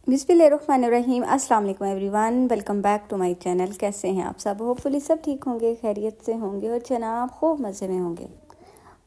बिस्मिल्लाहिर्रहमानिर्रहीम। अस्सलाम वालेकुम everyone, welcome back to my channel. कैसे हैं आप सब? होपफुली सब ठीक होंगे, खैरियत से होंगे और जनाब खूब मज़े में होंगे।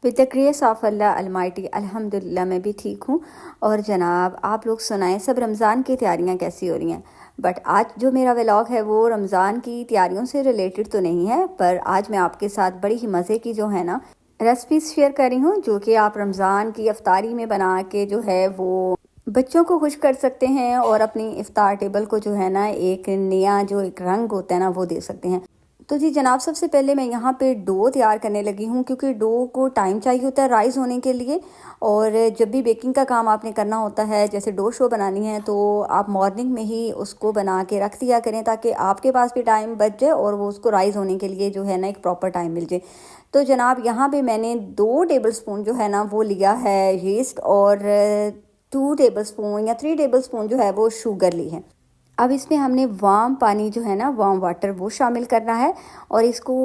With the grace of Allah Almighty अल्हम्दुलिल्लाह मैं भी ठीक हूँ। और जनाब आप लोग सुनाएं, सब रमज़ान की तैयारियाँ कैसी हो रही हैं? बट आज जो मेरा व्लॉग है वो रमज़ान की तैयारियों से रिलेटेड तो नहीं है, पर आज मैं आपके साथ बड़ी ही मज़े की जो है ना रेसिपीज़ शेयर कर रही हूँ, जो कि आप रमज़ान की इफ्तारी में बना के जो है वो बच्चों को खुश कर सकते हैं और अपनी इफ्तार टेबल को जो है ना एक नया जो एक रंग होता है ना वो दे सकते हैं। तो जी जनाब, सबसे पहले मैं यहाँ पे डो तैयार करने लगी हूँ, क्योंकि डो को टाइम चाहिए होता है राइस होने के लिए। और जब भी बेकिंग का काम आपने करना होता है, जैसे डो शो बनानी है, तो आप मॉर्निंग में ही उसको बना के रख दिया करें, ताकि आपके पास भी टाइम बच जाए और वो उसको राइस होने के लिए जो है ना एक प्रॉपर टाइम मिल जाए। तो जनाब यहाँ पे मैंने 2 टेबल स्पून जो है ना वो लिया है यीस्ट, और 2 टेबल स्पून या 3 टेबल स्पून जो है वो शुगर ली है। अब इसमें हमने वार्म पानी जो है ना, वार्म वाटर, वो शामिल करना है और इसको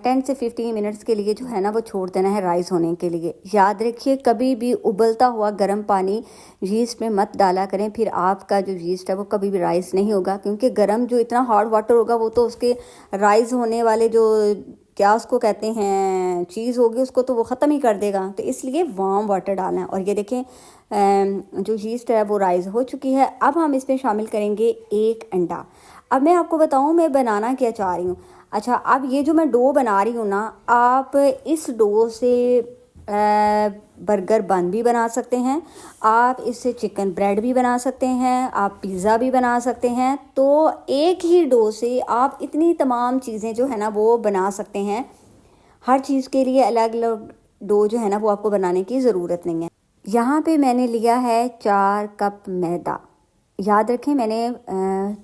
10 से 15 मिनट्स के लिए जो है ना वो छोड़ देना है राइस होने के लिए। याद रखिए, कभी भी उबलता हुआ गर्म पानी यीस्ट में मत डाला करें, फिर आपका जो यीस्ट है वो कभी भी राइस नहीं होगा, क्योंकि गर्म जो इतना हॉट वाटर होगा वो तो उसके राइस होने वाले जो क्या उसको कहते हैं चीज़ होगी उसको तो वो ख़त्म ही कर देगा। तो इसलिए वार्म वाटर डालना है। और ये देखें जो यीस्ट है वो राइस हो चुकी है। अब हम इसमें शामिल करेंगे 1 अंडा। अब मैं आपको बताऊं मैं बनाना क्या चाह रही हूँ। अच्छा, अब ये जो मैं डो बना रही हूँ ना, आप इस डो से बर्गर बन भी बना सकते हैं, आप इससे चिकन ब्रेड भी बना सकते हैं, आप पिज़्ज़ा भी बना सकते हैं। तो एक ही डो से आप इतनी तमाम चीज़ें जो है ना वो बना सकते हैं। हर चीज़ के लिए अलग अलग डो जो है ना वो आपको बनाने की ज़रूरत नहीं है। यहाँ पे मैंने लिया है 4 कप मैदा। याद रखें, मैंने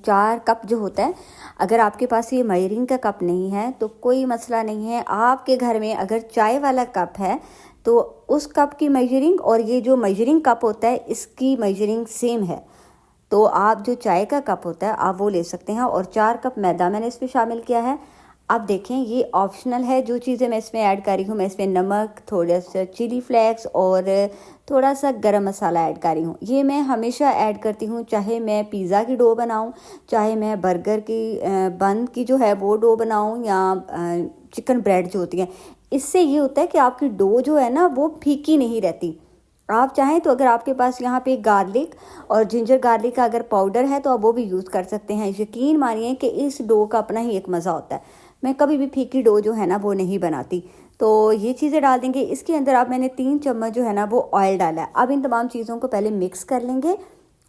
4 कप जो होता है, अगर आपके पास ये मेजरिंग का कप नहीं है तो कोई मसला नहीं है। आपके घर में अगर चाय वाला कप है तो उस कप की मेजरिंग और ये जो मेजरिंग कप होता है इसकी मेजरिंग सेम है, तो आप जो चाय का कप होता है आप वो ले सकते हैं। और 4 कप मैदा मैंने इसमें शामिल किया है। अब देखें, ये ऑप्शनल है जो चीज़ें मैं इसमें ऐड कर रही हूँ। मैं इसमें नमक, थोड़ा सा चिली फ्लेक्स और थोड़ा सा गरम मसाला ऐड कर रही हूँ। ये मैं हमेशा ऐड करती हूँ, चाहे मैं पिज़्ज़ा की डो बनाऊँ, चाहे मैं बर्गर की बन की जो है वो डो बनाऊँ, या चिकन ब्रेड जो होती है। इससे ये होता है कि आपकी डो जो है ना वो फीकी नहीं रहती। आप चाहें तो अगर आपके पास यहाँ पे गार्लिक और जिंजर गार्लिक का अगर पाउडर है तो आप वो भी यूज़ कर सकते हैं। यकीन मानिए कि इस डो का अपना ही एक मज़ा होता है। मैं कभी भी फीकी डो जो है ना वो नहीं बनाती। तो ये चीज़ें डाल देंगे इसके अंदर। अब मैंने 3 चम्मच जो है ना वो ऑयल डाला है। अब इन तमाम चीज़ों को पहले मिक्स कर लेंगे।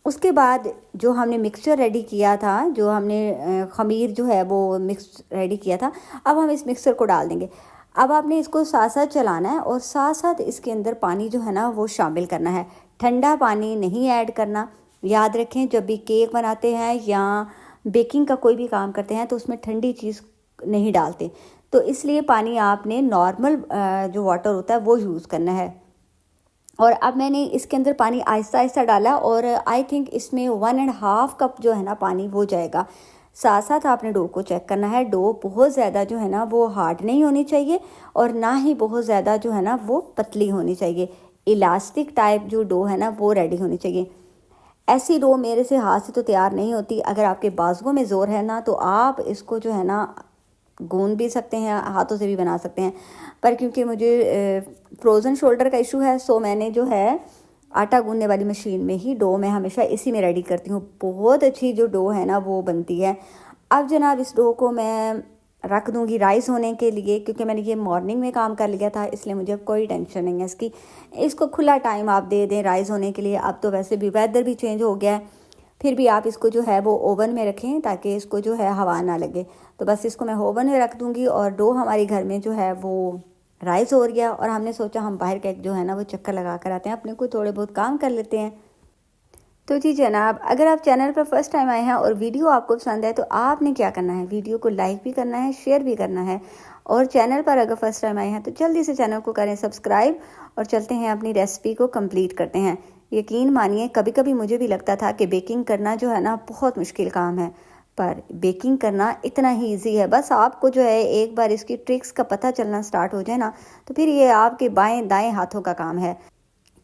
उसके बाद जो हमने मिक्सचर रेडी किया था, जो हमने खमीर जो है वो मिक्स रेडी किया था, अब हम इस मिक्सचर को डाल देंगे। अब आपने इसको साथ साथ चलाना है और साथ साथ इसके अंदर पानी जो है ना वो शामिल करना है। ठंडा पानी नहीं ऐड करना। याद रखें, जब भी केक बनाते हैं या बेकिंग का कोई भी काम करते हैं तो उसमें ठंडी चीज़ नहीं डालते, तो इसलिए पानी आपने नॉर्मल जो वाटर होता है वो यूज़ करना है। और अब मैंने इसके अंदर पानी आहिस्ता आहिस्ता डाला और आई थिंक इसमें 1.5 कप जो है ना पानी वो जाएगा। साथ साथ आपने डो को चेक करना है। डो बहुत ज़्यादा जो है ना वो हार्ड नहीं होनी चाहिए और ना ही बहुत ज़्यादा जो है ना वो पतली होनी चाहिए। इलास्टिक टाइप जो डो है ना वो रेडी होनी चाहिए। ऐसी डो मेरे से हाथ से तो तैयार नहीं होती। अगर आपके बाजुओं में ज़ोर है ना तो आप इसको जो है ना गूंद भी सकते हैं, हाथों से भी बना सकते हैं। पर क्योंकि मुझे फ्रोज़न शोल्डर का इशू है, सो मैंने जो है आटा गूंदने वाली मशीन में ही डो मैं हमेशा इसी में रेडी करती हूँ। बहुत अच्छी जो डो है ना वो बनती है। अब जनाब इस डो को मैं रख दूँगी राइस होने के लिए, क्योंकि मैंने ये मॉर्निंग में काम कर लिया था, इसलिए मुझे अब कोई टेंशन नहीं है इसकी। इसको खुला टाइम आप दे दें राइस होने के लिए। अब तो वैसे भी वेदर भी चेंज हो गया है, फिर भी आप इसको जो है वो ओवन में रखें ताकि इसको जो है हवा ना लगे। तो बस इसको मैं ओवन में रख दूँगी। और डो हमारी घर में जो है वो राइस हो गया और हमने सोचा हम बाहर का जो है ना वो चक्कर लगा कर आते हैं, अपने को थोड़े बहुत काम कर लेते हैं। तो जी जनाब, अगर आप चैनल पर फर्स्ट टाइम आए हैं और वीडियो आपको पसंद है तो आपने क्या करना है, वीडियो को लाइक भी करना है, शेयर भी करना है। और चैनल पर अगर फर्स्ट टाइम आए हैं तो जल्दी से चैनल को करें सब्सक्राइब और चलते हैं अपनी रेसिपी को कंप्लीट करते हैं। यकीन मानिए, कभी कभी मुझे भी लगता था कि बेकिंग करना जो है ना बहुत मुश्किल काम है, पर बेकिंग करना इतना ही ईजी है। बस आपको जो है एक बार इसकी ट्रिक्स का पता चलना स्टार्ट हो जाए ना तो फिर ये आपके बाएं दाएं हाथों का काम है।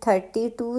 30 to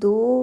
2